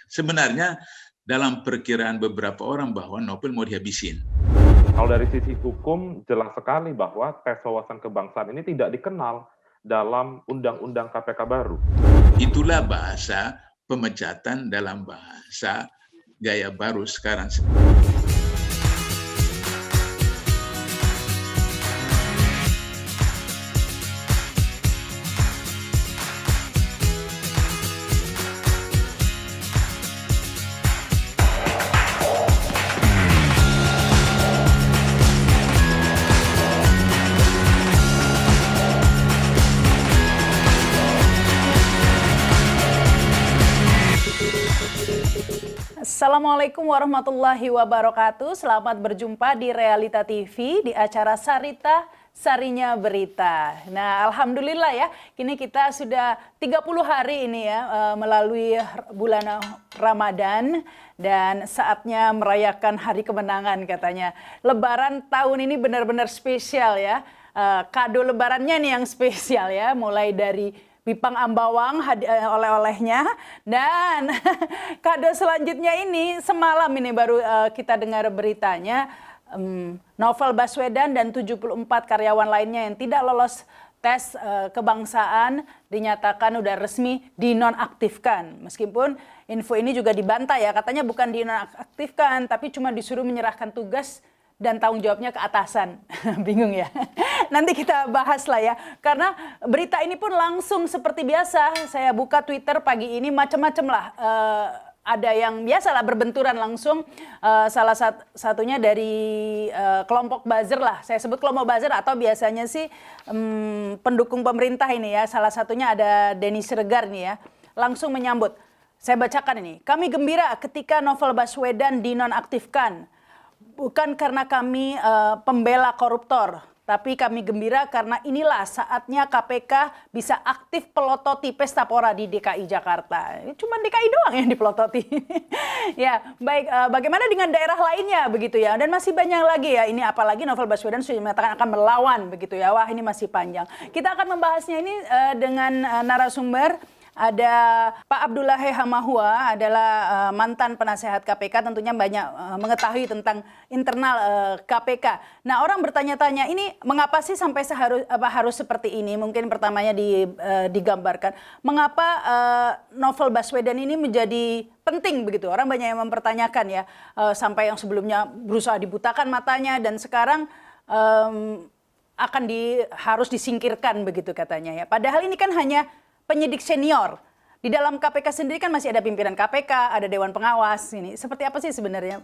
Sebenarnya dalam perkiraan beberapa orang bahwa novel mau dihabisin. Kalau dari sisi hukum, jelas sekali bahwa tes wawasan kebangsaan ini tidak dikenal dalam Undang-Undang KPK baru. Itulah bahasa pemecatan dalam bahasa gaya baru sekarang. Assalamualaikum warahmatullahi wabarakatuh. Selamat berjumpa di Realita TV di acara Sarita Sarinya Berita. Nah, alhamdulillah ya, kini kita sudah 30 hari ini ya melalui bulan Ramadan dan saatnya merayakan hari kemenangan katanya. Lebaran tahun ini benar-benar spesial ya. Kado lebarannya nih yang spesial ya, mulai dari Pipang Ambawang oleh-olehnya, dan kado selanjutnya ini semalam ini baru kita dengar beritanya, Novel Baswedan dan 74 karyawan lainnya yang tidak lolos tes kebangsaan dinyatakan udah resmi dinonaktifkan. Meskipun info ini juga dibantah ya, katanya bukan dinonaktifkan tapi cuma disuruh menyerahkan tugas dan tanggung jawabnya ke atasan. Bingung ya. Nanti kita bahas lah ya. Karena berita ini pun langsung seperti biasa. Saya buka Twitter pagi ini macam-macam lah. Ada yang biasa lah berbenturan langsung. Salah satunya dari kelompok buzzer lah. Saya sebut kelompok buzzer atau biasanya sih pendukung pemerintah ini ya. Salah satunya ada Denny Siregar nih ya. Langsung menyambut. Saya bacakan ini. Kami gembira ketika Novel Baswedan dinonaktifkan. Bukan karena kami pembela koruptor, tapi kami gembira karena inilah saatnya KPK bisa aktif pelototi pesta pora di DKI Jakarta. Cuma DKI doang yang dipelototi. Ya, baik. Bagaimana dengan daerah lainnya begitu ya? Dan masih banyak lagi ya. Ini apalagi Novel Baswedan sudah mengatakan akan melawan begitu ya. Wah, ini masih panjang. Kita akan membahasnya ini dengan narasumber. Ada Pak Abdullahi Hamahua, adalah mantan penasehat KPK, tentunya banyak mengetahui tentang internal KPK. Nah, orang bertanya-tanya, ini mengapa sih sampai harus seperti ini? Mungkin pertamanya digambarkan. Mengapa Novel Baswedan ini menjadi penting begitu? Orang banyak yang mempertanyakan ya, sampai yang sebelumnya berusaha dibutakan matanya dan sekarang harus disingkirkan begitu katanya ya. Padahal ini kan hanya penyidik senior. Di dalam KPK sendiri kan masih ada pimpinan KPK, ada Dewan Pengawas. Ini seperti apa sih sebenarnya?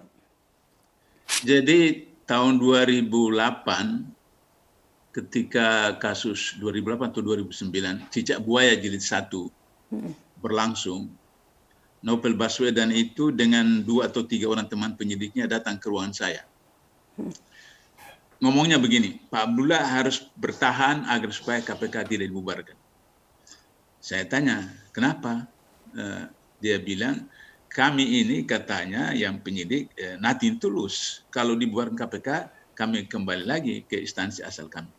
Jadi tahun 2008, ketika kasus 2008 atau 2009, Cicak Buaya Jilid 1 berlangsung, Novel Baswedan itu dengan 2 atau 3 orang teman penyidiknya datang ke ruangan saya. Ngomongnya begini, Pak Abdullah harus bertahan agar supaya KPK tidak dibubarkan. Saya tanya, kenapa? Dia bilang, kami ini katanya yang penyidik nothing tulus. Kalau dibubarkan KPK, kami kembali lagi ke instansi asal kami.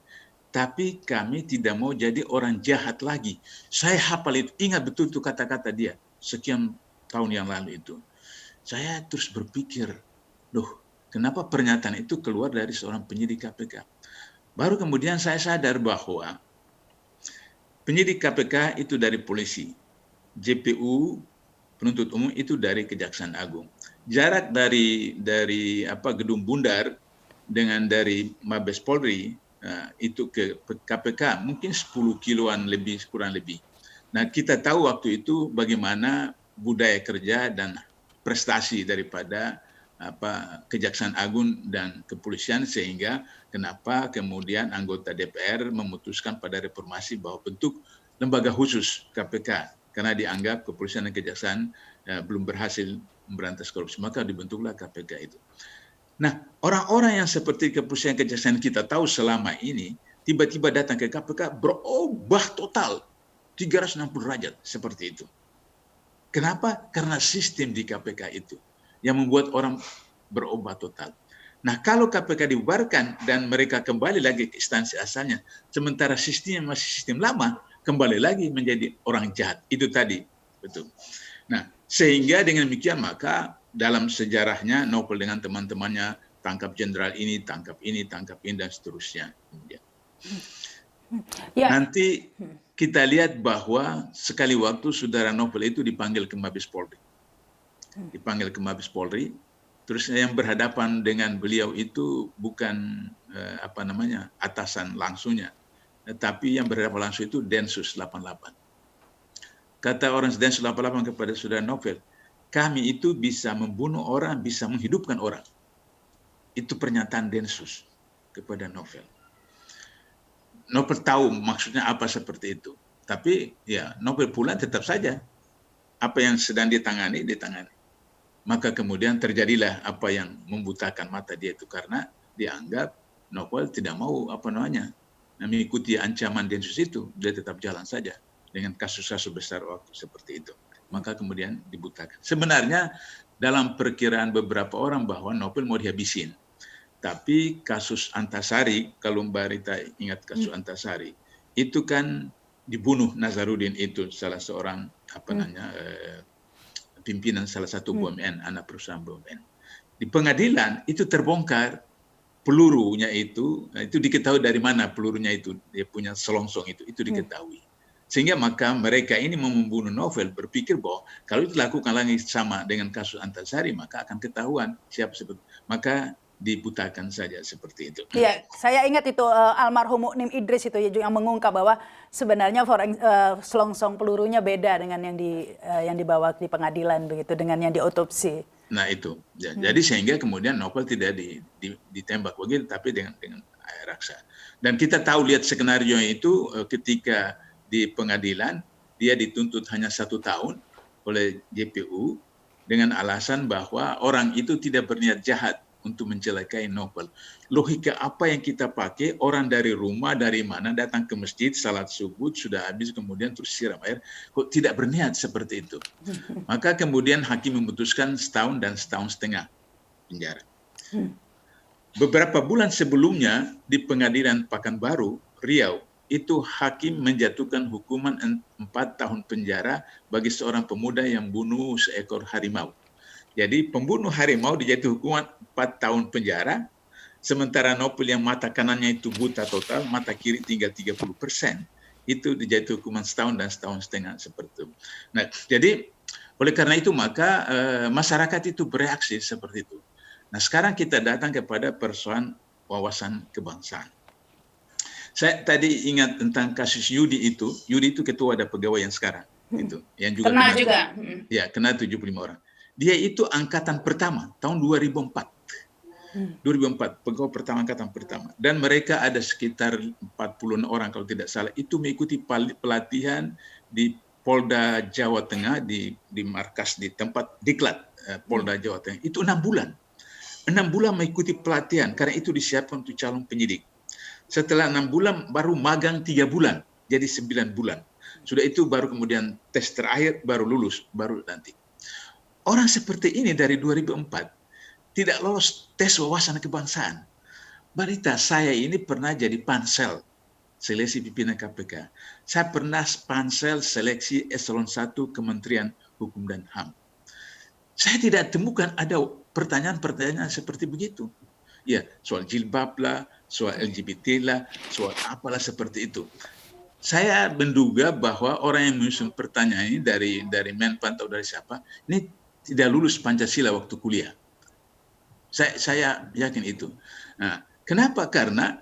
Tapi kami tidak mau jadi orang jahat lagi. Saya hafal itu, ingat betul itu kata-kata dia. Sekian tahun yang lalu itu. Saya terus berpikir, loh, kenapa pernyataan itu keluar dari seorang penyidik KPK? Baru kemudian saya sadar bahwa penyidik KPK itu dari polisi, JPU penuntut umum itu dari Kejaksaan Agung. Jarak dari Gedung Bundar dengan dari Mabes Polri itu ke KPK mungkin 10 kiloan lebih kurang lebih. Nah, kita tahu waktu itu bagaimana budaya kerja dan prestasi daripada Kejaksaan Agung dan kepolisian, sehingga kenapa kemudian anggota DPR memutuskan pada reformasi bahwa bentuk lembaga khusus KPK karena dianggap kepolisian dan kejaksaan belum berhasil memberantas korupsi, maka dibentuklah KPK itu. Nah, orang-orang yang seperti kepolisian kejaksaan kita tahu selama ini tiba-tiba datang ke KPK berubah total 360 derajat seperti itu. Kenapa? Karena sistem di KPK itu yang membuat orang berubah total. Nah, kalau KPK dibubarkan dan mereka kembali lagi ke instansi asalnya, sementara sistemnya masih sistem lama, kembali lagi menjadi orang jahat. Itu tadi, betul. Nah, Sehingga dengan demikian maka dalam sejarahnya Novel dengan teman-temannya tangkap jenderal ini, tangkap ini, dan seterusnya. Ya. Nanti kita lihat bahwa sekali waktu saudara Novel itu dipanggil ke Mabes Polri. Terus yang berhadapan dengan beliau itu bukan atasan langsungnya, tapi yang berhadapan langsung itu Densus 88. Kata orang Densus 88 kepada saudara Novel, kami itu bisa membunuh orang, bisa menghidupkan orang. Itu pernyataan Densus kepada Novel. Novel tahu maksudnya apa seperti itu. Tapi ya Novel pula tetap saja apa yang sedang ditangani. Maka kemudian terjadilah apa yang membutakan mata dia itu karena dianggap Novel tidak mau mengikuti ancaman Densus itu. Dia tetap jalan saja dengan kasus-kasus besar waktu seperti itu. Maka kemudian dibutakan. Sebenarnya dalam perkiraan beberapa orang bahwa Novel mau dihabisin. Tapi kasus Antasari, kalau Mbak Rita ingat kasus Antasari, itu kan dibunuh Nazarudin itu salah seorang pimpinan salah satu BUMN, anak perusahaan BUMN. Di pengadilan itu terbongkar pelurunya itu diketahui dari mana pelurunya itu, dia punya selongsong itu diketahui. Sehingga maka mereka ini mau membunuh Novel berpikir bahwa kalau itu dilakukan lagi sama dengan kasus Antasari maka akan ketahuan siapa sebetulnya. Maka dibutakan saja seperti itu. Iya, saya ingat itu almarhum Muknim Idris itu yang mengungkap bahwa sebenarnya selongsong pelurunya beda dengan yang dibawa di pengadilan begitu, dengan yang diotopsi. Nah itu, jadi sehingga kemudian Novel tidak ditembak begitu, tapi dengan air raksa. Dan kita tahu lihat skenario itu ketika di pengadilan dia dituntut hanya 1 tahun oleh JPU dengan alasan bahwa orang itu tidak berniat jahat untuk mencelakai Novel. Logika apa yang kita pakai, orang dari rumah, dari mana, datang ke masjid, salat subuh, sudah habis, kemudian terus siram air, kok tidak berniat seperti itu. Maka kemudian hakim memutuskan 1 tahun dan 1,5 tahun penjara. Beberapa bulan sebelumnya di pengadilan Pekanbaru, Riau, itu hakim menjatuhkan hukuman 4 tahun penjara bagi seorang pemuda yang bunuh seekor harimau. Jadi pembunuh harimau dijatuhi hukuman 4 tahun penjara, sementara Novel yang mata kanannya itu buta total, mata kiri tinggal 30%, itu dijatuhi hukuman 1 tahun dan 1,5 tahun seperti itu. Nah, jadi oleh karena itu maka masyarakat itu bereaksi seperti itu. Nah, sekarang kita datang kepada persoalan wawasan kebangsaan. Saya tadi ingat tentang kasus Yudi itu ketua ada pegawai yang sekarang, itu yang juga kena juga. Ya, kena 75 orang. Dia itu angkatan pertama tahun 2004. 2004, pegawai pertama angkatan pertama. Dan mereka ada sekitar 40 orang kalau tidak salah. Itu mengikuti pelatihan di Polda Jawa Tengah, di markas, di tempat diklat Polda Jawa Tengah. Itu 6 bulan. 6 bulan mengikuti pelatihan, karena itu disiapkan untuk calon penyidik. Setelah 6 bulan, baru magang 3 bulan. Jadi 9 bulan. Sudah itu baru kemudian tes terakhir, baru lulus, baru nanti. Orang seperti ini dari 2004 tidak lolos tes wawasan kebangsaan. Barita, saya ini pernah jadi pansel seleksi pimpinan KPK. Saya pernah pansel seleksi eselon 1 Kementerian Hukum dan HAM. Saya tidak temukan ada pertanyaan-pertanyaan seperti begitu. Ya, soal jilbab lah, soal LGBT lah, soal apalah seperti itu. Saya menduga bahwa orang yang menyusun pertanyaan ini dari Menpan atau dari siapa, ini tidak lulus Pancasila waktu kuliah. Saya yakin itu. Nah, kenapa? Karena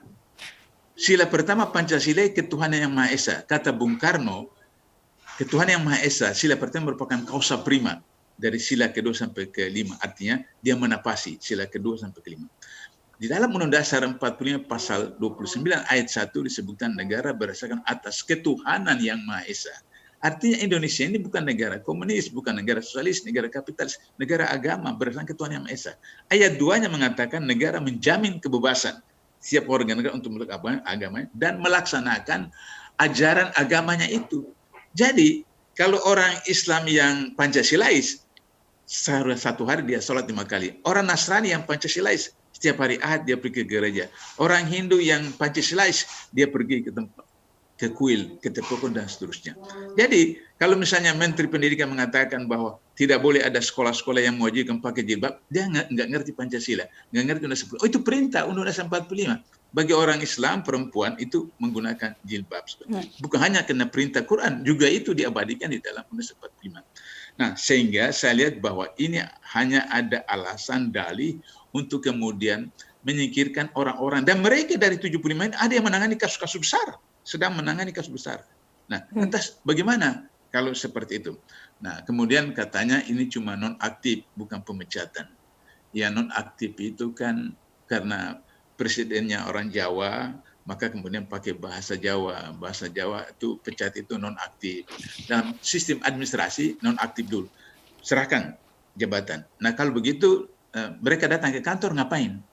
sila pertama Pancasila ketuhanan yang Maha Esa. Kata Bung Karno, ketuhanan yang Maha Esa, sila pertama merupakan kausa prima dari sila kedua sampai ke-5. Artinya dia menapasi sila kedua sampai ke-5. Di dalam Undang-Undang Dasar 45 pasal 29 ayat 1 disebutkan negara berdasarkan atas ketuhanan yang Maha Esa. Artinya Indonesia ini bukan negara komunis, bukan negara sosialis, negara kapitalis, negara agama berdasarkan ketuhanan yang Maha Esa. Ayat 2-nya mengatakan negara menjamin kebebasan setiap warga negara untuk melakukan agamanya dan melaksanakan ajaran agamanya itu. Jadi kalau orang Islam yang Pancasilais, satu hari dia sholat 5 kali. Orang Nasrani yang Pancasilais, setiap hari Ahad dia pergi ke gereja. Orang Hindu yang Pancasilais, dia pergi ke tempat, ke kuil, ke tepukun dan seterusnya. Jadi Kalau misalnya Menteri Pendidikan mengatakan bahwa tidak boleh ada sekolah-sekolah yang mewajibkan pakai jilbab, dia nggak ngerti Pancasila, nggak ngerti Undang-Undang 10. Oh, itu perintah Undang-Undang 45. Bagi orang Islam, perempuan itu menggunakan jilbab. Bukan hanya kena perintah Quran, juga itu diabadikan di dalam Undang-Undang 45. Nah, sehingga saya lihat bahwa ini hanya ada alasan dalih untuk kemudian menyingkirkan orang-orang. Dan mereka dari 75 ini ada yang menangani kasus-kasus besar, sedang menangani kasus besar. Nah, lantas bagaimana kalau seperti itu? Nah, kemudian katanya ini cuma non-aktif, bukan pemecatan. Ya, non-aktif itu kan karena presidennya orang Jawa, maka kemudian pakai bahasa Jawa. Bahasa Jawa itu pecat itu non-aktif. Dalam sistem administrasi, non-aktif dulu. Serahkan jabatan. Nah, kalau begitu, mereka datang ke kantor ngapain?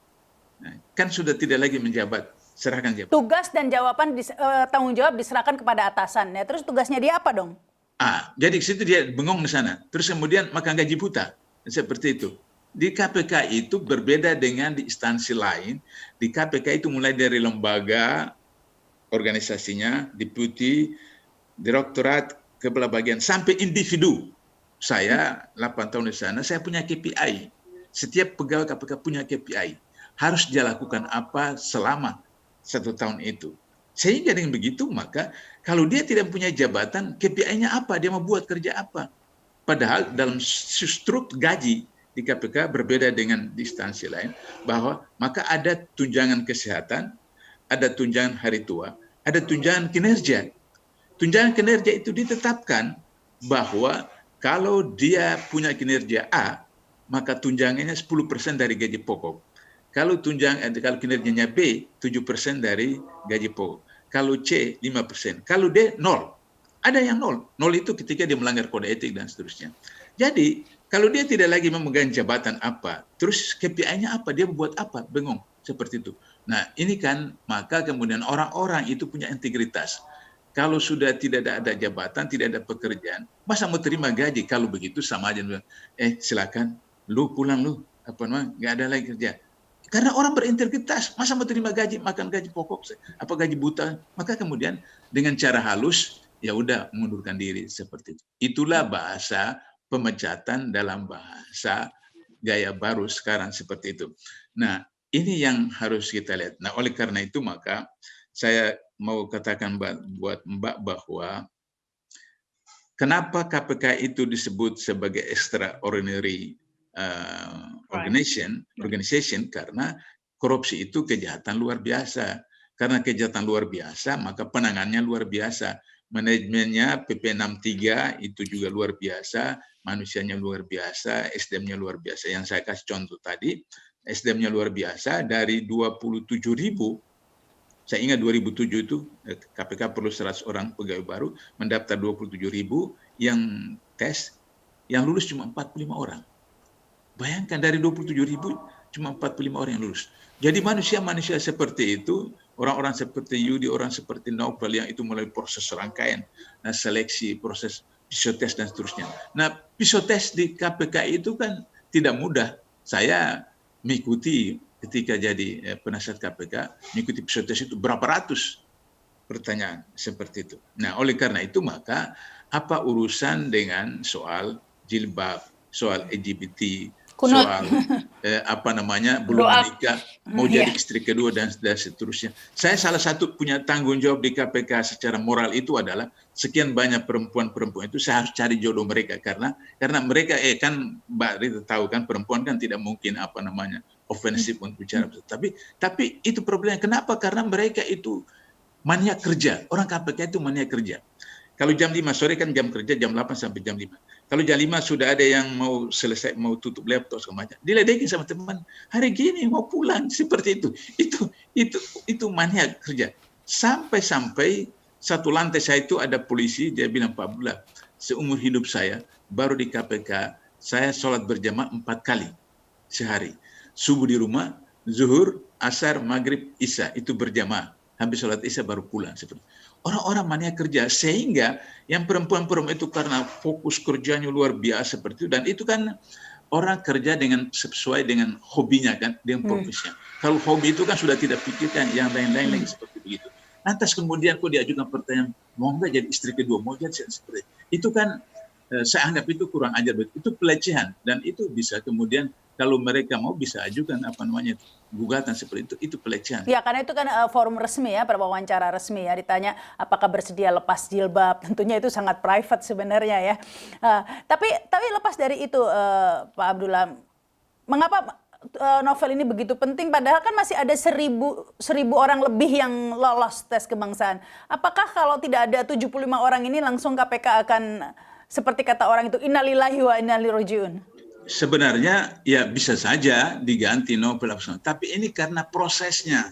Nah, kan sudah tidak lagi menjabat. Serahkan jabatan. Tugas dan tanggung jawab diserahkan kepada atasan. Ya, terus tugasnya dia apa dong? Jadi situ dia bengong di sana. Terus kemudian makan gaji buta. Seperti itu. Di KPK itu berbeda dengan di instansi lain. Di KPK itu mulai dari lembaga, organisasinya, deputi, direktorat, kepala bagian, sampai individu. Saya 8 tahun di sana, saya punya KPI. Setiap pegawai KPK punya KPI. Harus dia lakukan apa selama 1 tahun itu. Sehingga dengan begitu, maka kalau dia tidak punya jabatan, KPI-nya apa? Dia mau buat kerja apa? Padahal dalam struktur gaji di KPK berbeda dengan di instansi lain, bahwa maka ada tunjangan kesehatan, ada tunjangan hari tua, ada tunjangan kinerja. Tunjangan kinerja itu ditetapkan bahwa kalau dia punya kinerja A, maka tunjangannya 10% dari gaji pokok. Kalau kinerjanya B, 7% dari gaji pokok. Kalau C, 5%. Kalau D, 0. Ada yang 0. 0 itu ketika dia melanggar kode etik dan seterusnya. Jadi, kalau dia tidak lagi memegang jabatan apa, terus KPI-nya apa, dia buat apa, bengong. Seperti itu. Nah, ini kan, maka kemudian orang-orang itu punya integritas. Kalau sudah tidak ada jabatan, tidak ada pekerjaan, masa mau terima gaji? Kalau begitu sama aja. Silakan, lu pulang lu. Nggak ada lagi kerja. Karena orang berintegritas, masa mau terima gaji, makan gaji pokok, apa gaji buta. Maka kemudian dengan cara halus, ya udah mengundurkan diri seperti itu. Itulah bahasa pemecatan dalam bahasa gaya baru sekarang seperti itu. Nah, ini yang harus kita lihat. Nah, oleh karena itu maka saya mau katakan buat Mbak bahwa kenapa KPK itu disebut sebagai extraordinary organization karena korupsi itu kejahatan luar biasa. Karena kejahatan luar biasa, maka penanganannya luar biasa. Manajemennya PP 63 itu juga luar biasa, manusianya luar biasa, SDM-nya luar biasa. Yang saya kasih contoh tadi, SDM-nya luar biasa dari 27.000. Saya ingat 2007 itu KPK perlu 100 orang pegawai baru, mendaftar 27.000, yang tes, yang lulus cuma 45 orang. Bayangkan dari 27.000 cuma 45 orang yang lulus. Jadi manusia-manusia seperti itu, orang-orang seperti Yudi, orang seperti Novel yang itu melalui proses rangkaian, seleksi, proses psikotes dan seterusnya. Nah, psikotes di KPK itu kan tidak mudah. Saya mengikuti ketika jadi penasihat KPK, mengikuti psikotes itu berapa ratus pertanyaan seperti itu. Nah, oleh karena itu maka apa urusan dengan soal jilbab, soal LGBT, soal belum menikah, mau jadi istri kedua dan seterusnya. Saya salah satu punya tanggung jawab di KPK secara moral itu adalah sekian banyak perempuan-perempuan itu saya harus cari jodoh mereka karena mereka kan Mbak Rita tahu kan perempuan kan tidak mungkin ofensif untuk bicara. Tapi itu problemnya. Kenapa? Karena mereka itu mania kerja. Orang KPK itu mania kerja. Kalau jam 5 sore kan jam kerja jam 8 sampai jam 5. Kalau jam 5 sudah ada yang mau selesai, mau tutup laptop segala macam, diledekin sama teman. Hari gini mau pulang seperti itu. Itu mania kerja. Sampai satu lantai saya itu ada polisi, dia bilang, Pak Abdullah, seumur hidup saya baru di KPK saya sholat berjamaah 4 kali sehari. Subuh di rumah, zuhur, asar, maghrib, isya itu berjamaah. Habis sholat isya baru pulang seperti itu. Orang-orang mania kerja sehingga yang perempuan-perempuan itu karena fokus kerjanya luar biasa seperti itu dan itu kan orang kerja dengan sesuai dengan hobinya kan, dengan profesinya. Kalau hobi itu kan sudah tidak pikirkan yang lain-lain lagi seperti begitu. Lantas kemudian kok diajukan pertanyaan, mau nggak jadi istri kedua, mau jadi seperti itu kan saya anggap itu kurang ajar, itu pelecehan dan itu bisa kemudian kalau mereka mau bisa ajukan gugatan seperti itu pelecehan. Ya, karena itu kan forum resmi ya, wawancara resmi ya, ditanya apakah bersedia lepas jilbab, tentunya itu sangat private sebenarnya ya. Tapi lepas dari itu Pak Abdullah, mengapa novel ini begitu penting padahal kan masih ada 1.000 orang lebih yang lolos tes kebangsaan. Apakah kalau tidak ada 75 orang ini langsung KPK akan seperti kata orang itu innalillahi wa inna ilaihi rajiun? Sebenarnya ya bisa saja diganti novel tapi ini karena prosesnya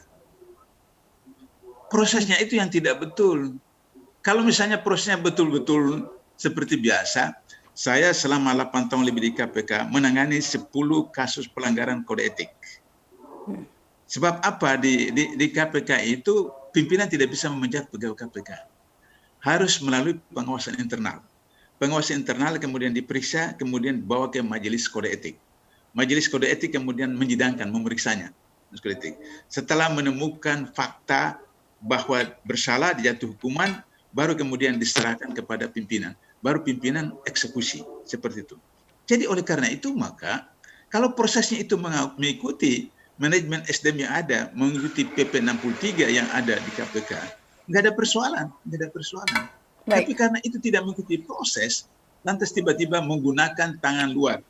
itu yang tidak betul. Kalau misalnya prosesnya betul-betul seperti biasa, saya selama 8 tahun lebih di KPK menangani 10 kasus pelanggaran kode etik. Sebab apa di KPK itu pimpinan tidak bisa memecat pegawai KPK, harus melalui pengawasan internal. Pengawasan internal kemudian diperiksa, kemudian dibawa ke majelis kode etik. Majelis kode etik kemudian menyidangkan, memeriksanya. Setelah menemukan fakta bahwa bersalah, dijatuh hukuman, baru kemudian diserahkan kepada pimpinan. Baru pimpinan eksekusi, seperti itu. Jadi oleh karena itu maka, kalau prosesnya itu mengikuti manajemen SDM yang ada, mengikuti PP 63 yang ada di KPK, nggak ada persoalan. Baik. Tapi karena itu tidak mengikuti proses, lantas tiba-tiba menggunakan tangan luar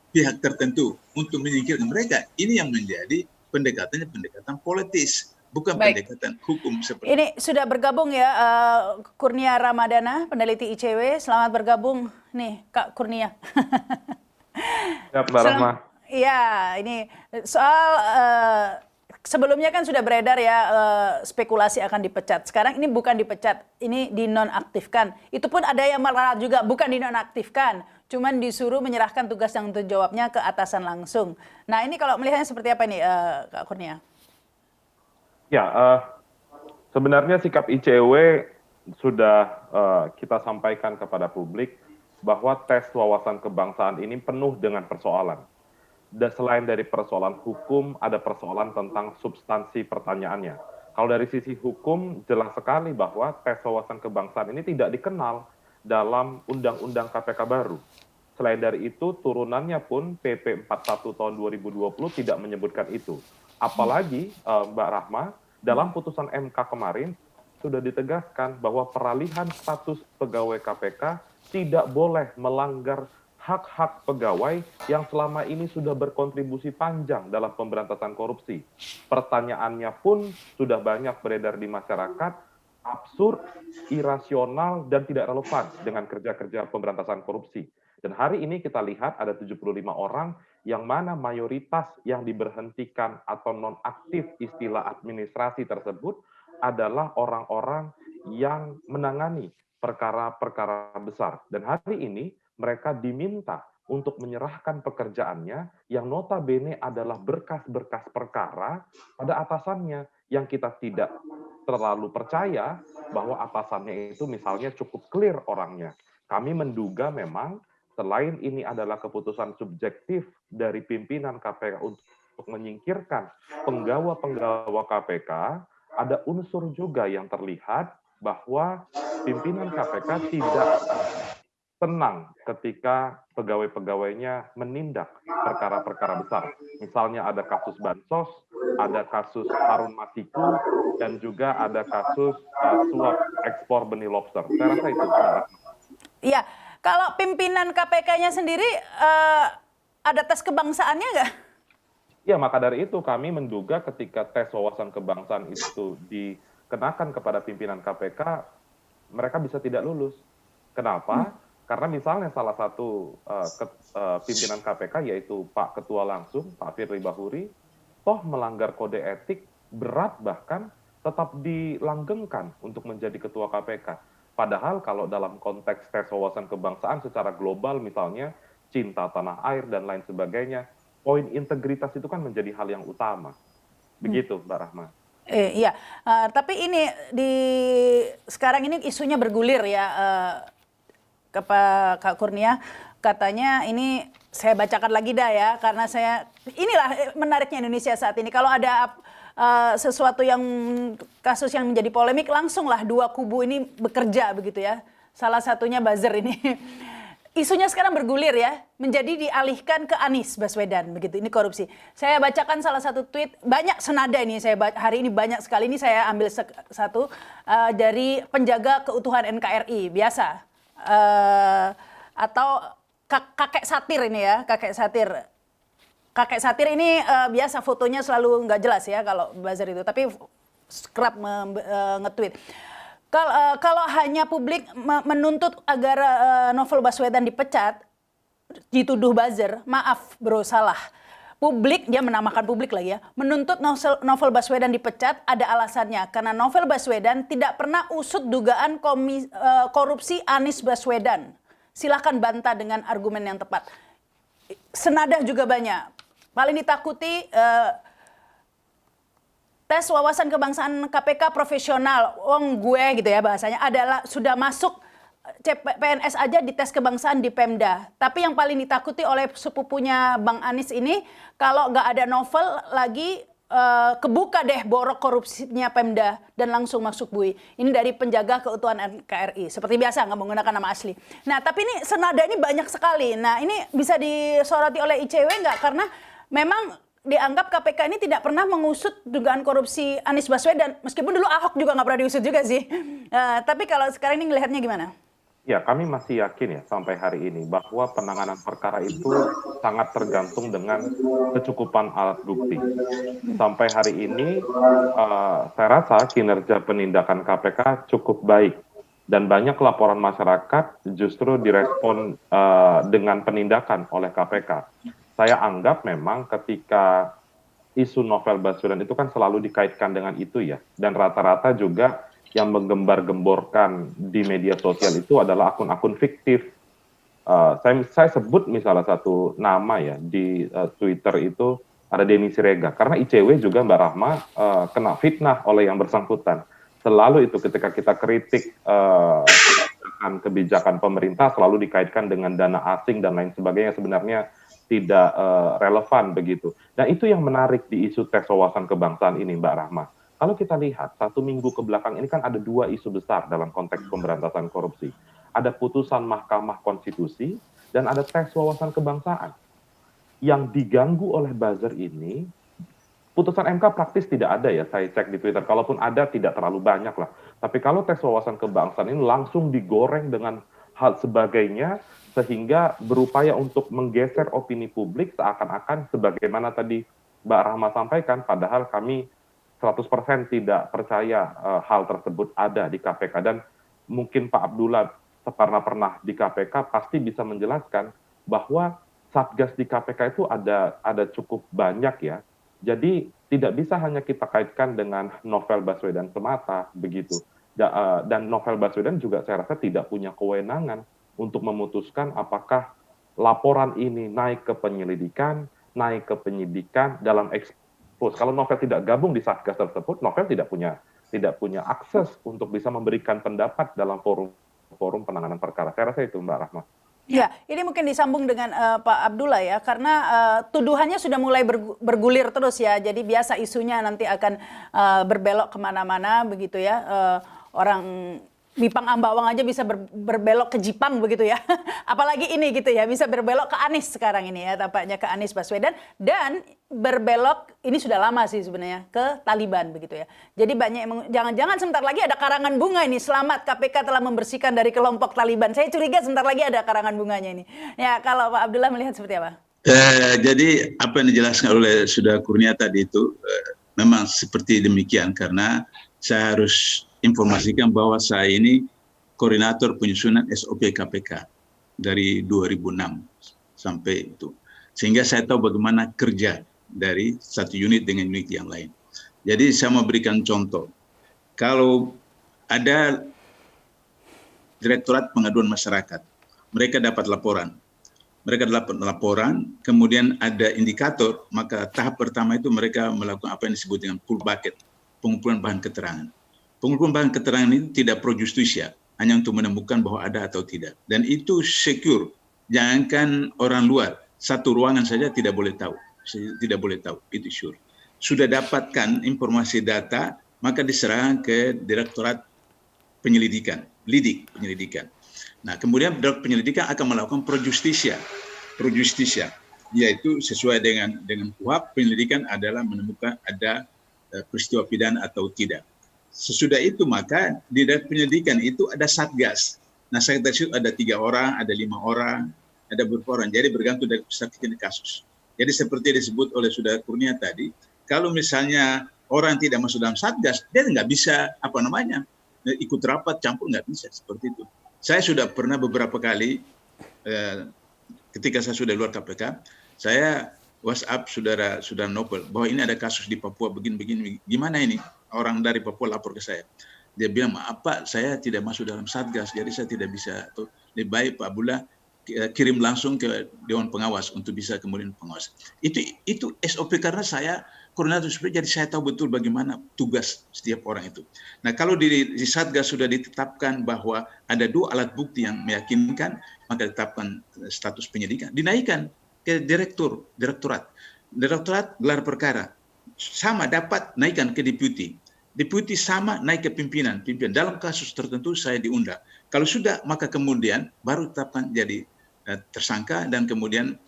pihak tertentu untuk menyingkirkan mereka. Ini yang menjadi pendekatan politis, bukan pendekatan hukum seperti ini. Sudah bergabung ya Kurnia Ramadana, peneliti ICW. Selamat bergabung nih Kak Kurnia. Ya, Mbak Rahma. Iya, ini soal sebelumnya kan sudah beredar ya spekulasi akan dipecat. Sekarang ini bukan dipecat, ini dinonaktifkan. Itu pun ada yang malah juga bukan dinonaktifkan, cuman disuruh menyerahkan tugas yang tanggung jawabnya ke atasan langsung. Nah ini kalau melihatnya seperti apa nih Kak Kurnia? Ya, sebenarnya sikap ICW sudah kita sampaikan kepada publik bahwa tes wawasan kebangsaan ini penuh dengan persoalan. Dan selain dari persoalan hukum, ada persoalan tentang substansi pertanyaannya. Kalau dari sisi hukum, jelas sekali bahwa tes wawasan kebangsaan ini tidak dikenal dalam Undang-Undang KPK baru. Selain dari itu, turunannya pun PP 41 tahun 2020 tidak menyebutkan itu. Apalagi, Mbak Rahma, dalam putusan MK kemarin, sudah ditegaskan bahwa peralihan status pegawai KPK tidak boleh melanggar hak-hak pegawai yang selama ini sudah berkontribusi panjang dalam pemberantasan korupsi. Pertanyaannya pun sudah banyak beredar di masyarakat, absurd, irasional, dan tidak relevan dengan kerja-kerja pemberantasan korupsi. Dan hari ini kita lihat ada 75 orang yang mana mayoritas yang diberhentikan atau nonaktif istilah administrasi tersebut adalah orang-orang yang menangani perkara-perkara besar. Dan hari ini mereka diminta untuk menyerahkan pekerjaannya yang notabene adalah berkas-berkas perkara pada atasannya yang kita tidak terlalu percaya bahwa atasannya itu misalnya cukup clear orangnya. Kami menduga memang selain ini adalah keputusan subjektif dari pimpinan KPK untuk menyingkirkan penggawa-penggawa KPK, ada unsur juga yang terlihat bahwa pimpinan KPK tidak tenang ketika pegawai-pegawainya menindak perkara-perkara besar. Misalnya ada kasus Bansos, ada kasus Harun Masiku, dan juga ada kasus suap ekspor benih lobster. Saya rasa itu. Iya, kalau pimpinan KPK-nya sendiri ada tes kebangsaannya nggak? Ya, maka dari itu kami menduga ketika tes wawasan kebangsaan itu dikenakan kepada pimpinan KPK, mereka bisa tidak lulus. Kenapa? Karena misalnya salah satu pimpinan KPK yaitu Pak Ketua langsung, Pak Firly Bahuri, toh melanggar kode etik berat bahkan tetap dilanggengkan untuk menjadi Ketua KPK. Padahal kalau dalam konteks tes wawasan kebangsaan secara global misalnya cinta tanah air dan lain sebagainya, poin integritas itu kan menjadi hal yang utama. Begitu Mbak Rahma. Iya, tapi ini sekarang ini isunya bergulir ya. Kak Kurnia, katanya ini saya bacakan lagi dah ya, karena inilah menariknya Indonesia saat ini. Kalau ada sesuatu yang kasus yang menjadi polemik, langsunglah dua kubu ini bekerja begitu ya. Salah satunya buzzer ini. Isunya sekarang bergulir ya, menjadi dialihkan ke Anies Baswedan begitu. Ini korupsi. Saya bacakan salah satu tweet, banyak senada ini hari ini banyak sekali, ini saya ambil satu dari penjaga keutuhan NKRI biasa, atau kakek satir ini ya, kakek satir ini biasa fotonya selalu nggak jelas ya kalau buzzer itu, tapi kerap nge-tweet. Kalau hanya publik menuntut agar Novel Baswedan dipecat, dituduh buzzer, maaf bro, salah. Publik, dia menamakan publik lagi ya, menuntut Novel Baswedan dipecat ada alasannya. Karena Novel Baswedan tidak pernah usut dugaan korupsi Anies Baswedan. Silahkan bantah dengan argumen yang tepat. Senada juga banyak. Paling ditakuti tes wawasan kebangsaan KPK profesional, gue gitu ya bahasanya, adalah sudah masuk PNS aja di tes kebangsaan di Pemda. Tapi yang paling ditakuti oleh sepupunya Bang Anies ini, kalau nggak ada Novel lagi kebuka deh borok korupsinya Pemda dan langsung masuk bui. Ini dari penjaga keutuhan NKRI. Seperti biasa nggak menggunakan nama asli. Nah tapi ini senada ini banyak sekali. Nah ini bisa disoroti oleh ICW nggak? Karena memang dianggap KPK ini tidak pernah mengusut dugaan korupsi Anies Baswedan. Meskipun dulu Ahok juga nggak pernah diusut juga sih. Tapi kalau sekarang ini ngelihatnya gimana? Ya, kami masih yakin ya sampai hari ini bahwa penanganan perkara itu sangat tergantung dengan kecukupan alat bukti. Sampai hari ini, saya rasa kinerja penindakan KPK cukup baik. Dan banyak laporan masyarakat justru direspon dengan penindakan oleh KPK. Saya anggap memang ketika isu Novel Baswedan itu kan selalu dikaitkan dengan itu ya. Dan rata-rata juga yang menggembar-gemborkan di media sosial itu adalah akun-akun fiktif. Saya sebut misalnya satu nama ya di Twitter itu ada Denny Sirega. Karena ICW juga Mbak Rahma kena fitnah oleh yang bersangkutan. Selalu itu ketika kita kritik kebijakan pemerintah selalu dikaitkan dengan dana asing dan lain sebagainya, sebenarnya tidak relevan begitu. Nah itu yang menarik di isu tes wawasan kebangsaan ini Mbak Rahma. Kalau kita lihat 1 minggu ke belakang ini kan ada 2 isu besar dalam konteks pemberantasan korupsi. Ada putusan Mahkamah Konstitusi dan ada tes wawasan kebangsaan. Yang diganggu oleh buzzer ini, putusan MK praktis tidak ada ya, saya cek di Twitter. Kalaupun ada tidak terlalu banyak lah. Tapi kalau tes wawasan kebangsaan ini langsung digoreng dengan hal sebagainya, sehingga berupaya untuk menggeser opini publik seakan-akan sebagaimana tadi Mbak Rahma sampaikan, padahal kami 100% tidak percaya hal tersebut ada di KPK. Dan mungkin Pak Abdullah pernah di KPK pasti bisa menjelaskan bahwa Satgas di KPK itu ada cukup banyak ya. Jadi tidak bisa hanya kita kaitkan dengan Novel Baswedan semata begitu. Dan Novel Baswedan juga saya rasa tidak punya kewenangan untuk memutuskan apakah laporan ini naik ke penyelidikan, naik ke penyidikan dalam ekspos. Kalau Novel tidak gabung di Satgas tersebut, Novel tidak punya akses untuk bisa memberikan pendapat dalam forum penanganan perkara. Saya rasa itu Mbak Rahma. Ya, ini mungkin disambung dengan Pak Abdullah ya, karena tuduhannya sudah mulai bergulir terus ya. Jadi biasa isunya nanti akan berbelok kemana-mana begitu ya. Orang Bipang Ambawang aja bisa berbelok ke Jipang begitu ya. Apalagi ini gitu ya, bisa berbelok ke Anies sekarang ini ya, tampaknya ke Anies Baswedan. Dan berbelok, ini sudah lama sih sebenarnya, ke Taliban begitu ya. Jadi banyak yang jangan-jangan sebentar lagi ada karangan bunga ini, selamat KPK telah membersihkan dari kelompok Taliban. Saya curiga sebentar lagi ada karangan bunganya ini. Ya, kalau Pak Abdullah melihat seperti apa? Jadi apa yang dijelaskan oleh Saudara Kurnia tadi itu memang seperti demikian, karena saya harus informasikan bahwa saya ini koordinator penyusunan SOP KPK dari 2006 sampai itu. Sehingga saya tahu bagaimana kerja dari satu unit dengan unit yang lain. Jadi saya mau berikan contoh. Kalau ada Direktorat Pengaduan Masyarakat, mereka dapat laporan. Kemudian ada indikator, maka tahap pertama itu mereka melakukan apa yang disebut dengan pull bucket, pengumpulan bahan keterangan. Pengumpulan bahan keterangan ini tidak pro justisia, hanya untuk menemukan bahwa ada atau tidak. Dan itu secure, jangankan orang luar, satu ruangan saja tidak boleh tahu, itu sure. sudah dapatkan informasi data, maka diserahkan ke Direktorat Penyelidikan, Penyelidikan. Nah, kemudian Direktorat Penyelidikan akan melakukan pro justisia, yaitu sesuai dengan KUHP, penyelidikan adalah menemukan ada peristiwa pidana atau tidak. Sesudah itu maka di dalam penyelidikan itu ada satgas. Nah, satgas itu ada 3 orang, ada 5 orang, ada beberapa orang. Jadi bergantung dari besar kecil kasus. Jadi seperti disebut oleh Saudara Kurnia tadi, kalau misalnya orang tidak masuk dalam satgas, dia nggak bisa ikut rapat campur, nggak bisa seperti itu. Saya sudah pernah beberapa kali ketika saya sudah luar KPK, saya WhatsApp saudara Nopel bahwa ini ada kasus di Papua begini, gimana ini? Orang dari Papua lapor ke saya. Dia bilang, maaf Pak, saya tidak masuk dalam Satgas, jadi saya tidak bisa. Lebih baik Pak Abdullah kirim langsung ke Dewan Pengawas untuk bisa kemudian pengawas. Itu SOP karena saya koordinator supaya jadi saya tahu betul bagaimana tugas setiap orang itu. Nah, kalau di Satgas sudah ditetapkan bahwa ada 2 alat bukti yang meyakinkan, maka ditetapkan status penyidikan, dinaikkan ke direktorat gelar perkara, sama dapat naikkan ke deputi sama naik ke pimpinan. Dalam kasus tertentu saya diundang. Kalau sudah, maka kemudian baru tetapkan jadi tersangka, dan kemudian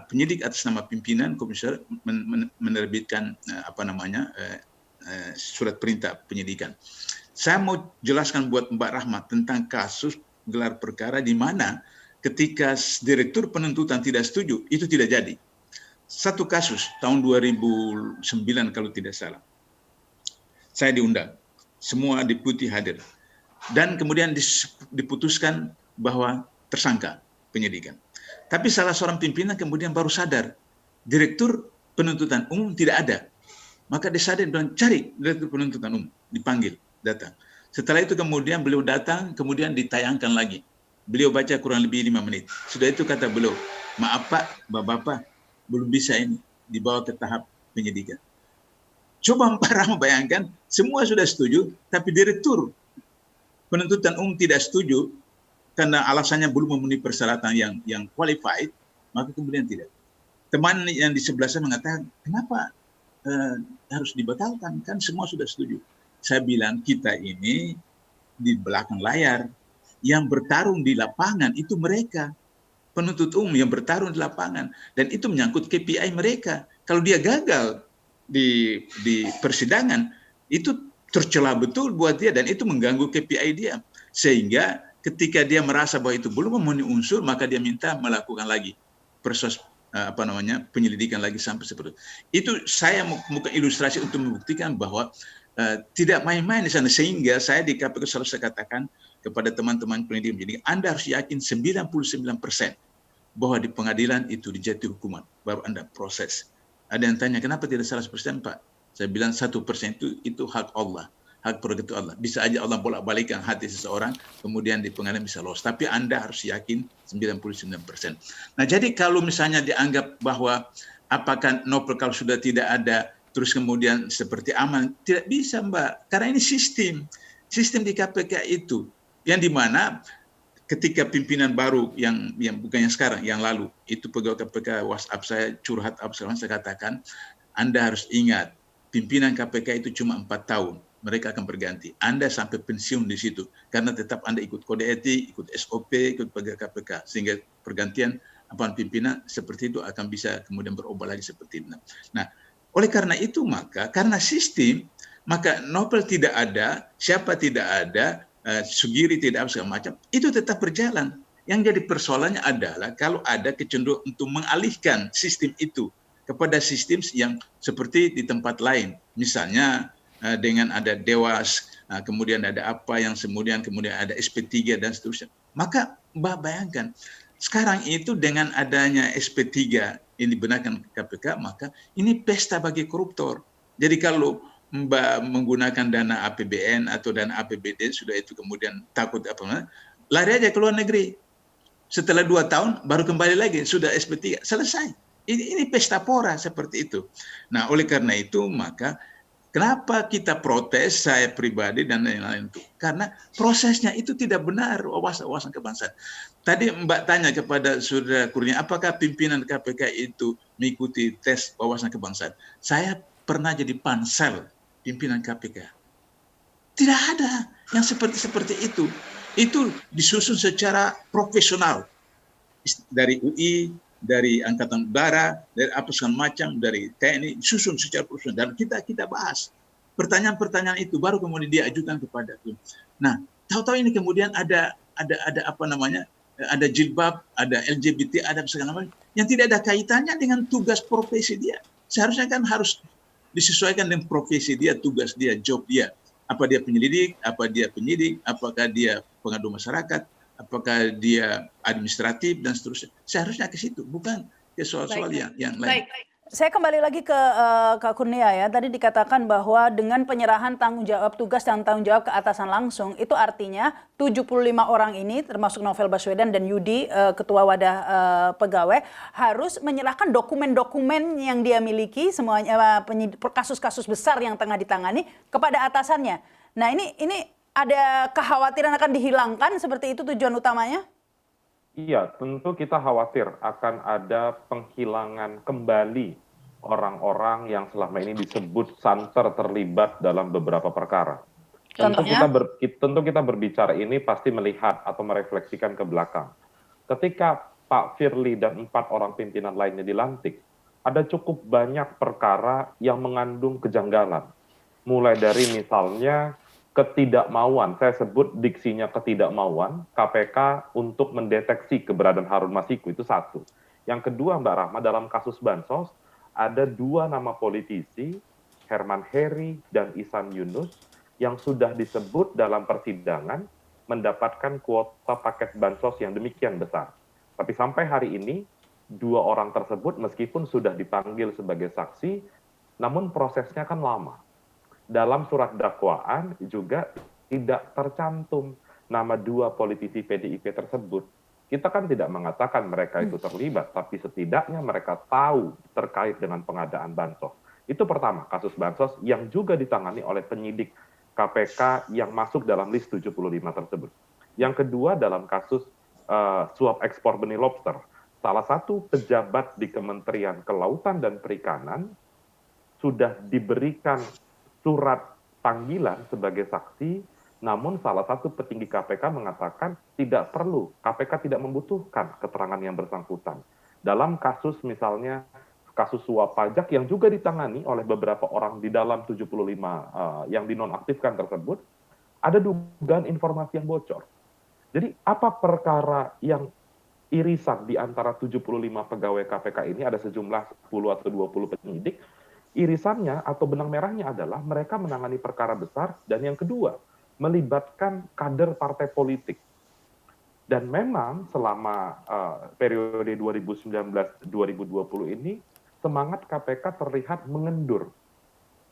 penyidik atas nama pimpinan komisaris menerbitkan surat perintah penyidikan. Saya mau jelaskan buat Mbak Rahmat tentang kasus gelar perkara di mana ketika direktur penuntutan tidak setuju, itu tidak jadi. Satu kasus tahun 2009 kalau tidak salah. Saya diundang, semua deputi hadir. Dan kemudian diputuskan bahwa tersangka penyidikan. Tapi salah seorang pimpinan kemudian baru sadar, direktur penuntutan umum tidak ada. Maka dia sadar dan cari direktur penuntutan umum, dipanggil, datang. Setelah itu kemudian beliau datang, kemudian ditayangkan lagi. Beliau baca kurang lebih 5 menit. Sudah itu kata beliau, maaf Pak, Bapak, belum bisa ini dibawa ke tahap penyidikan. Coba Mbak Rahma bayangkan, semua sudah setuju, tapi direktur penuntutan umum tidak setuju karena alasannya belum memenuhi persyaratan yang qualified, maka kemudian tidak. Teman yang di sebelah saya mengatakan, kenapa harus dibatalkan? Kan semua sudah setuju. Saya bilang, kita ini di belakang layar, yang bertarung di lapangan itu mereka. Penuntut umum yang bertarung di lapangan. Dan itu menyangkut KPI mereka. Kalau dia gagal di persidangan, itu tercela betul buat dia, dan itu mengganggu KPI dia. Sehingga ketika dia merasa bahwa itu belum memenuhi unsur, maka dia minta melakukan lagi proses penyelidikan lagi sampai seperti itu. Itu saya bukan ilustrasi untuk membuktikan bahwa tidak main-main di sana. Sehingga saya di KPK selalu saya katakan kepada teman-teman penyidik, jadi Anda harus yakin 99% bahwa di pengadilan itu dijatuhi hukuman, baru Anda proses. Ada yang tanya, kenapa tidak 100% Pak? Saya bilang 1% itu hak Allah, hak prerogatif Allah. Bisa aja Allah bolak-balikkan hati seseorang, kemudian di pengadilan bisa lolos. Tapi Anda harus yakin 99%. Nah, jadi kalau misalnya dianggap bahwa apakah Nopel kalau sudah tidak ada, terus kemudian seperti aman, tidak bisa Mbak. Karena ini sistem di KPK itu, yang dimana ketika pimpinan baru yang bukan yang sekarang, yang lalu, itu pegawai KPK WhatsApp saya, curhat saya katakan, Anda harus ingat, pimpinan KPK itu cuma 4 tahun, mereka akan berganti. Anda sampai pensiun di situ, karena tetap Anda ikut kode etik, ikut SOP, ikut pegawai KPK, sehingga pergantian pimpinan seperti itu akan bisa kemudian berubah lagi seperti itu. Nah, oleh karena itu maka, karena sistem, maka Nopel tidak ada, siapa tidak ada, Sugiri tidak ada, segala macam, itu tetap berjalan. Yang jadi persoalannya adalah kalau ada kecenderungan untuk mengalihkan sistem itu kepada sistem yang seperti di tempat lain. Misalnya dengan ada Dewas, kemudian ada apa yang kemudian ada SP3 dan seterusnya. Maka Mbak bayangkan, sekarang itu dengan adanya SP3 yang dibenarkan KPK, maka ini pesta bagi koruptor. Jadi kalau Mbak menggunakan dana APBN atau dana APBD, sudah itu kemudian takut lari aja ke luar negeri. Setelah 2 tahun baru kembali lagi, sudah SP3, selesai. Ini pesta pora seperti itu. Nah, oleh karena itu maka kenapa kita protes, saya pribadi dan lain-lain itu? Karena prosesnya itu tidak benar, wawasan kebangsaan. Tadi Mbak tanya kepada Saudara Kurnia, apakah pimpinan KPK itu mengikuti tes wawasan kebangsaan? Saya pernah jadi pansel pimpinan KPK. Tidak ada yang seperti itu. Itu disusun secara profesional dari UI, dari Angkatan Udara, dari apa segala macam, dari TNI, disusun secara profesional. Dan kita bahas pertanyaan-pertanyaan itu, baru kemudian diajukan kepada itu. Nah, tahu-tahu ini kemudian ada apa namanya, ada jilbab, ada LGBT, ada segala macam yang tidak ada kaitannya dengan tugas profesi dia. Seharusnya kan harus disesuaikan dengan profesi dia, tugas dia, job dia. Apa dia penyelidik, apa dia penyidik, apakah dia pengadu masyarakat, apakah dia administratif dan seterusnya. Seharusnya ke situ, bukan ke soal-soal yang lain. Saya kembali lagi ke Kak Kurnia ya. Tadi dikatakan bahwa dengan penyerahan tanggung jawab tugas dan tanggung jawab ke atasan langsung, itu artinya 75 orang ini termasuk Novel Baswedan dan Yudi, ketua wadah pegawai, harus menyerahkan dokumen-dokumen yang dia miliki semuanya, kasus-kasus besar yang tengah ditangani kepada atasannya. Nah, ini ada kekhawatiran akan dihilangkan, seperti itu tujuan utamanya? Iya, tentu kita khawatir akan ada penghilangan kembali orang-orang yang selama ini disebut santer terlibat dalam beberapa perkara. Tentu kita berbicara ini pasti melihat atau merefleksikan ke belakang. Ketika Pak Firly dan 4 orang pimpinan lainnya dilantik, ada cukup banyak perkara yang mengandung kejanggalan. Mulai dari misalnya ketidakmauan, saya sebut diksinya ketidakmauan KPK untuk mendeteksi keberadaan Harun Masiku, itu satu. Yang kedua, Mbak Rahma, dalam kasus Bansos, ada 2 nama politisi, Herman Heri dan Ihsan Yunus, yang sudah disebut dalam persidangan mendapatkan kuota paket Bansos yang demikian besar. Tapi sampai hari ini, 2 orang tersebut meskipun sudah dipanggil sebagai saksi, namun prosesnya kan lama. Dalam surat dakwaan juga tidak tercantum nama 2 politisi PDIP tersebut. Kita kan tidak mengatakan mereka itu terlibat, tapi setidaknya mereka tahu terkait dengan pengadaan Bansos. Itu pertama, kasus Bansos yang juga ditangani oleh penyidik KPK yang masuk dalam list 75 tersebut. Yang kedua, dalam kasus suap ekspor benih lobster. Salah satu pejabat di Kementerian Kelautan dan Perikanan sudah diberikan surat panggilan sebagai saksi, namun salah satu petinggi KPK mengatakan tidak perlu, KPK tidak membutuhkan keterangan yang bersangkutan. Dalam kasus misalnya, kasus suap pajak yang juga ditangani oleh beberapa orang di dalam 75 yang dinonaktifkan tersebut, ada dugaan informasi yang bocor. Jadi apa perkara yang irisan di antara 75 pegawai KPK ini, ada sejumlah 10 atau 20 penyidik, irisannya atau benang merahnya adalah mereka menangani perkara besar, dan yang kedua, melibatkan kader partai politik. Dan memang selama periode 2019-2020 ini, semangat KPK terlihat mengendur.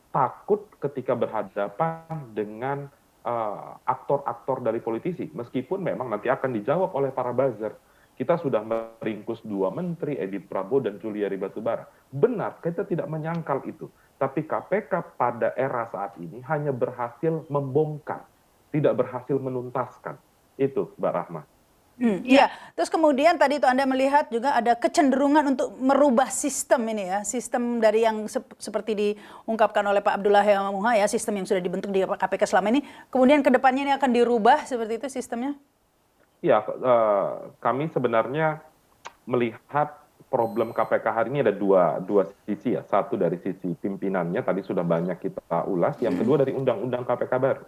Takut ketika berhadapan dengan aktor-aktor dari politisi, meskipun memang nanti akan dijawab oleh para buzzer. Kita sudah meringkus 2 menteri, Edi Prabowo dan Juliari Batubara. Benar, kita tidak menyangkal itu. Tapi KPK pada era saat ini hanya berhasil membongkar, tidak berhasil menuntaskan. Itu, Mbak Rahma. Iya, terus kemudian tadi itu Anda melihat juga ada kecenderungan untuk merubah sistem ini ya, sistem dari yang seperti diungkapkan oleh Pak Abdullah Muha ya, sistem yang sudah dibentuk di KPK selama ini, kemudian ke depannya ini akan dirubah seperti itu sistemnya? Ya, kami sebenarnya melihat problem KPK hari ini ada dua sisi ya. Satu dari sisi pimpinannya, tadi sudah banyak kita ulas. Yang kedua dari undang-undang KPK baru,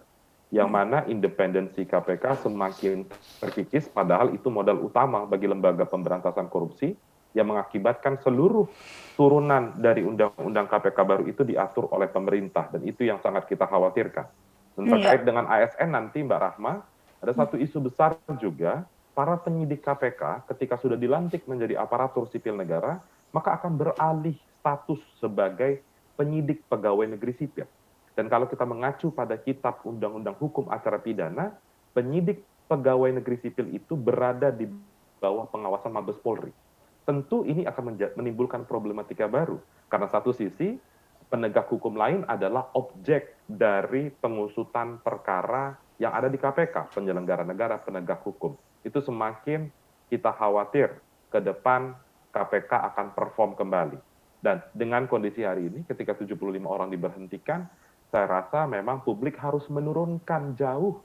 yang mana independensi KPK semakin terkikis, padahal itu modal utama bagi lembaga pemberantasan korupsi, yang mengakibatkan seluruh turunan dari undang-undang KPK baru itu diatur oleh pemerintah, dan itu yang sangat kita khawatirkan. Dan terkait dengan ASN nanti, Mbak Rahma, ada satu isu besar juga, para penyidik KPK ketika sudah dilantik menjadi aparatur sipil negara, maka akan beralih status sebagai penyidik pegawai negeri sipil. Dan kalau kita mengacu pada kitab Undang-Undang Hukum Acara Pidana, penyidik pegawai negeri sipil itu berada di bawah pengawasan Mabes Polri. Tentu ini akan menimbulkan problematika baru, karena satu sisi penegak hukum lain adalah objek dari pengusutan perkara yang ada di KPK, penyelenggara negara, penegak hukum. Itu semakin kita khawatir ke depan KPK akan perform kembali. Dan dengan kondisi hari ini, ketika 75 orang diberhentikan, saya rasa memang publik harus menurunkan jauh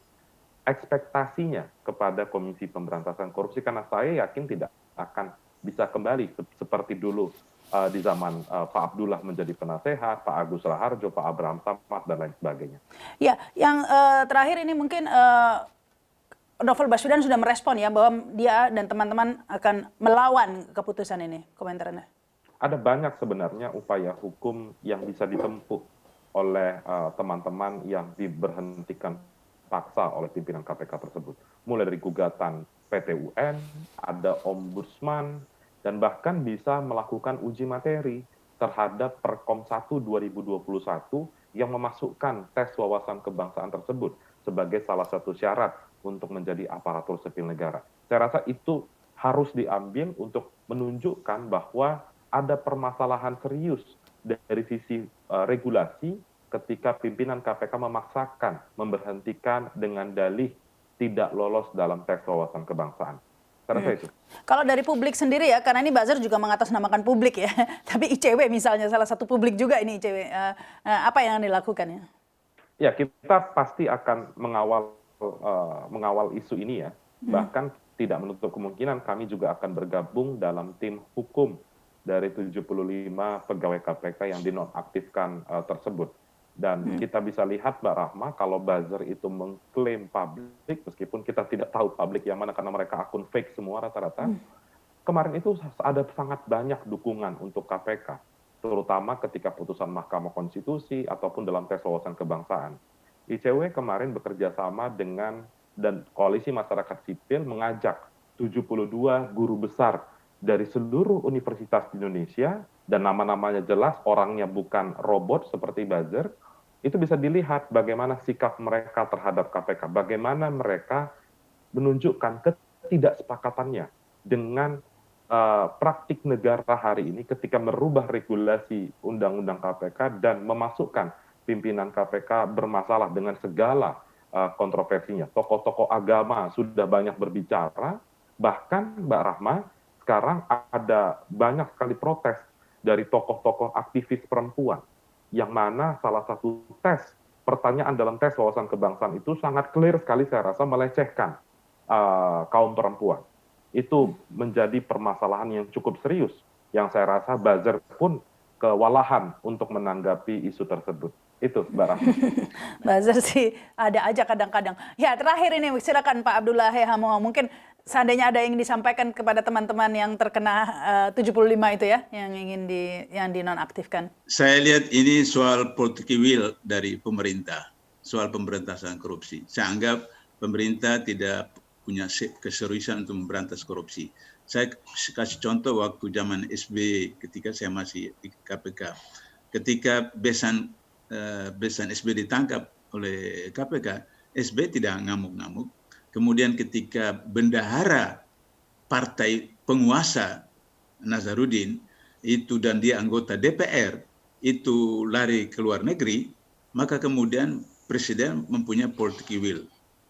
ekspektasinya kepada Komisi Pemberantasan Korupsi, karena saya yakin tidak akan bisa kembali seperti dulu di zaman Pak Abdullah menjadi penasehat, Pak Agus Raharjo, Pak Abraham Samad, dan lain sebagainya. Ya, yang terakhir ini mungkin Novel Baswedan sudah merespon ya bahwa dia dan teman-teman akan melawan keputusan ini. Komentar Anda? Ada banyak sebenarnya upaya hukum yang bisa ditempuh oleh teman-teman yang diberhentikan paksa oleh pimpinan KPK tersebut. Mulai dari gugatan PT UN, ada ombudsman, dan bahkan bisa melakukan uji materi terhadap Perkom 1 2021 yang memasukkan tes wawasan kebangsaan tersebut sebagai salah satu syarat untuk menjadi aparatur sipil negara. Saya rasa itu harus diambil untuk menunjukkan bahwa ada permasalahan serius dari sisi regulasi ketika pimpinan KPK memaksakan memberhentikan dengan dalih tidak lolos dalam tes wawasan kebangsaan. Saya rasa itu. Kalau dari publik sendiri ya, karena ini buzzer juga mengatasnamakan publik ya, tapi ICW misalnya salah satu publik juga ini ICW, apa yang dilakukan ya? Ya, kita pasti akan mengawal isu ini ya. Bahkan tidak menutup kemungkinan kami juga akan bergabung dalam tim hukum dari 75 pegawai KPK yang dinonaktifkan tersebut. Dan kita bisa lihat Mbak Rahma, kalau buzzer itu mengklaim publik, meskipun kita tidak tahu publik yang mana karena mereka akun fake semua rata-rata, kemarin itu ada sangat banyak dukungan untuk KPK, terutama ketika putusan Mahkamah Konstitusi ataupun dalam tes wawasan kebangsaan. ICW kemarin bekerja sama dengan dan Koalisi Masyarakat Sipil mengajak 72 guru besar dari seluruh universitas di Indonesia, dan nama-namanya jelas, orangnya bukan robot seperti buzzer. Itu bisa dilihat bagaimana sikap mereka terhadap KPK, bagaimana mereka menunjukkan ketidaksepakatannya dengan praktik negara hari ini ketika merubah regulasi undang-undang KPK dan memasukkan pimpinan KPK bermasalah dengan segala kontroversinya. Tokoh-tokoh agama sudah banyak berbicara, bahkan Mbak Rahma, sekarang ada banyak sekali protes dari tokoh-tokoh aktivis perempuan, yang mana salah satu pertanyaan dalam tes wawasan kebangsaan itu sangat clear sekali saya rasa melecehkan kaum perempuan. Itu menjadi permasalahan yang cukup serius, yang saya rasa buzzer pun kewalahan untuk menanggapi isu tersebut. Itu Mbak Rahma. Buzzer sih ada aja kadang-kadang. Ya terakhir ini silakan Pak Abdullah Hehamongo, mungkin seandainya ada yang disampaikan kepada teman-teman yang terkena 75 itu ya, yang ingin yang dinonaktifkan. Saya lihat ini soal political will dari pemerintah, soal pemberantasan korupsi. Saya anggap pemerintah tidak punya keseriusan untuk memberantas korupsi. Saya kasih contoh waktu zaman SBY ketika saya masih di KPK. Ketika besan SBY ditangkap oleh KPK, SBY tidak ngamuk-ngamuk. Kemudian ketika bendahara partai penguasa Nazarudin itu dan dia anggota DPR itu lari ke luar negeri, maka kemudian Presiden mempunyai political will.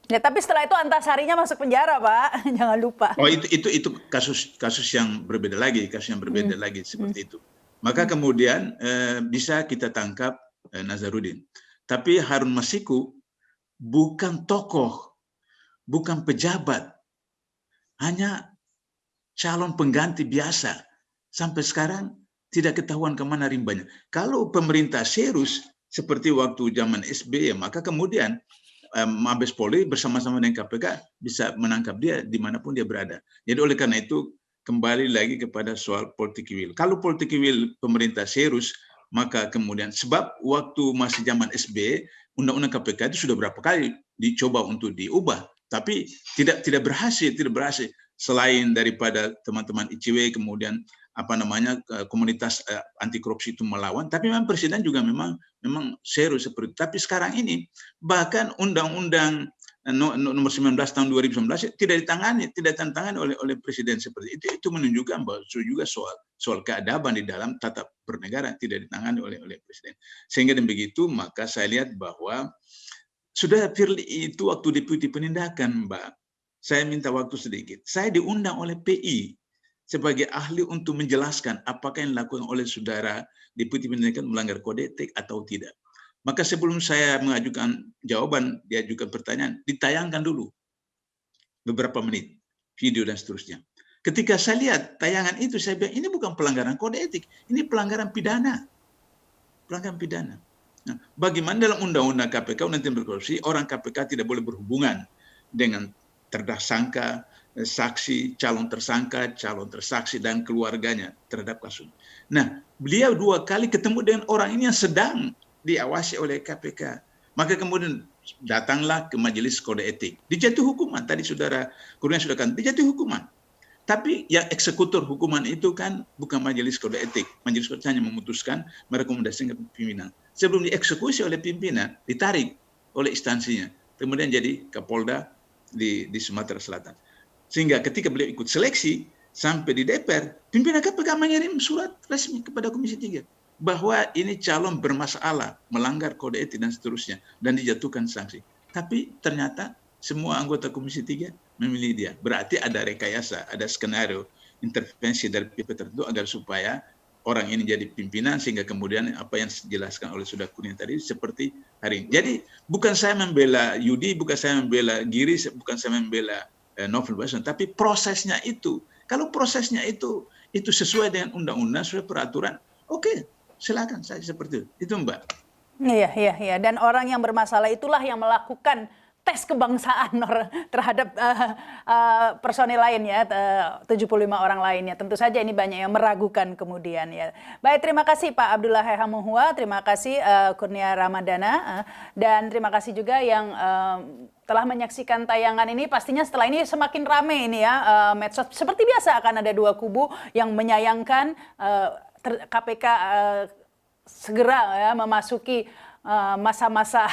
Ya, tapi setelah itu Antasarinya masuk penjara, Pak. Jangan lupa. Oh, itu kasus yang berbeda lagi, seperti itu. Maka kemudian bisa kita tangkap Nazarudin. Tapi Harun Masiku bukan tokoh, bukan pejabat, hanya calon pengganti biasa. Sampai sekarang tidak ketahuan kemana rimbanya. Kalau pemerintah serius seperti waktu zaman SBY, maka kemudian Mabes Polri bersama-sama dengan KPK bisa menangkap dia dimanapun dia berada. Jadi oleh karena itu kembali lagi kepada soal political will. Kalau political will pemerintah serius, maka kemudian sebab waktu masih zaman SBY, undang-undang KPK itu sudah berapa kali dicoba untuk diubah, tapi tidak berhasil. Selain daripada teman-teman ICW kemudian komunitas anti korupsi itu melawan, tapi memang presiden juga memang serius seperti itu. Tapi sekarang ini bahkan undang-undang nomor 19 tahun 2019 tidak ditantangani oleh presiden seperti itu. Itu menunjukkan bahwa juga soal keadaban di dalam tata bernegara tidak ditangani oleh presiden. Sehingga dengan begitu maka saya lihat bahwa sudah Firly itu waktu deputi penindakan, Mbak. Saya minta waktu sedikit. Saya diundang oleh PI sebagai ahli untuk menjelaskan apakah yang dilakukan oleh saudara Deputi Penindakan melanggar kode etik atau tidak. Maka sebelum saya mengajukan jawaban, diajukan pertanyaan, ditayangkan dulu beberapa menit, video dan seterusnya. Ketika saya lihat tayangan itu, saya bilang, ini bukan pelanggaran kode etik, ini pelanggaran pidana. Pelanggaran pidana. Nah, bagaimana dalam Undang-Undang KPK, Undang-Undang Tindak Korupsi, orang KPK tidak boleh berhubungan dengan tersangka, saksi, calon tersaksi, dan keluarganya terhadap kasus. Nah, beliau 2 kali ketemu dengan orang ini yang sedang diawasi oleh KPK. Maka kemudian datanglah ke majelis kode etik. Dijatuh hukuman. Tadi saudara Kurnia sudah kan, dijatuh hukuman. Tapi yang eksekutor hukuman itu kan bukan majelis kode etik. Majelis kode hanya memutuskan, merekomendasikan ke pimpinan. Sebelum dieksekusi oleh pimpinan, ditarik oleh instansinya. Kemudian jadi Kapolda di Sumatera Selatan. Sehingga ketika beliau ikut seleksi, sampai di DPR, pimpinan KPK mengirim surat resmi kepada Komisi 3. Bahwa ini calon bermasalah, melanggar kode etik dan seterusnya. Dan dijatuhkan sanksi. Tapi ternyata semua anggota Komisi 3 memilih dia. Berarti ada rekayasa, ada skenario intervensi dari pihak tertentu agar supaya orang ini jadi pimpinan sehingga kemudian apa yang dijelaskan oleh saudara Kurnia tadi seperti hari ini. Jadi bukan saya membela Yudi, bukan saya membela Giri, bukan saya membela Novel Baswedan, tapi prosesnya itu. Kalau prosesnya itu sesuai dengan undang-undang, sesuai peraturan, oke, silakan saja seperti itu. Itu Mbak. Iya. Dan orang yang bermasalah itulah yang melakukan tes kebangsaan terhadap personil lainnya, 75 orang lainnya. Tentu saja ini banyak yang meragukan kemudian ya. Baik, terima kasih Pak Abdullah Hamuhua, terima kasih Kurnia Ramadana, dan terima kasih juga yang telah menyaksikan tayangan ini. Pastinya setelah ini semakin ramai ini ya medsos. Seperti biasa akan ada 2 kubu yang menyayangkan KPK segera ya memasuki masa-masa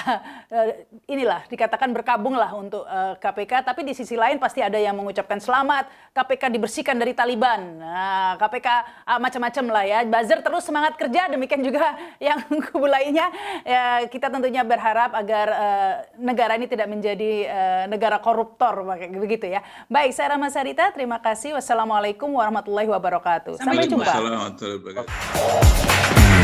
inilah dikatakan berkabunglah untuk KPK, tapi di sisi lain pasti ada yang mengucapkan selamat KPK dibersihkan dari Taliban. Nah, KPK macam-macam lah ya. Buzzer terus semangat kerja, demikian juga yang kubu lainnya. Ya, kita tentunya berharap agar negara ini tidak menjadi negara koruptor begitu ya. Baik, saya Rahma Sarita, terima kasih. Wassalamualaikum warahmatullahi wabarakatuh. Sampai jumpa. Waalaikumsalam warahmatullahi wabarakatuh.